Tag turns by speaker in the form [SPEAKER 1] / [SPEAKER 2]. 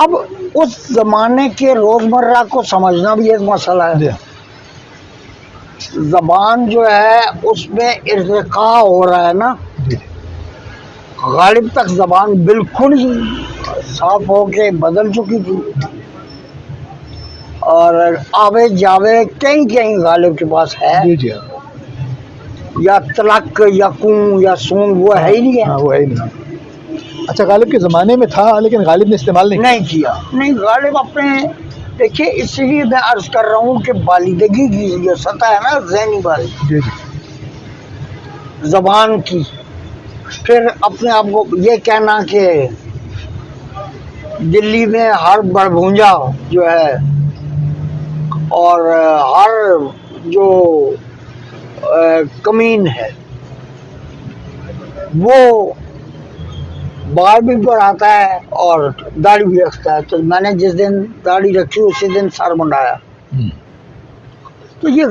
[SPEAKER 1] अब उस जमाने के रोजमर्रा को समझना भी एक मसला है। जबान जो है उसमें इर्तिका हो रहा है ना। गालिब तक जबान बिल्कुल ही साफ होके बदल चुकी थी और आवे जावे कहीं कहीं गालिब के पास है
[SPEAKER 2] जी
[SPEAKER 1] या तलक या कूं या सूंग वो है ही नहीं है।
[SPEAKER 2] वो है ही नहीं। अच्छा, गालिब के ज़माने में था लेकिन गालिब ने इस्तेमाल नहीं
[SPEAKER 1] किया। नहीं, गालिब अपने देखिए, इसलिए मैं अर्ज कर रहा हूँ कि बालिदगी की जो सतह है ना, ज़हनी बालिदगी जबान की, फिर अपने आप को ये कहना कि दिल्ली में हर बड़भूंजा जो है और हर जो कमीन है वो बाल भी बढ़ाता है और दाढ़ी भी रखता है। तो मैंने जिस दिन दाढ़ी रखी उसी दिन सर मुंडाया। तो ये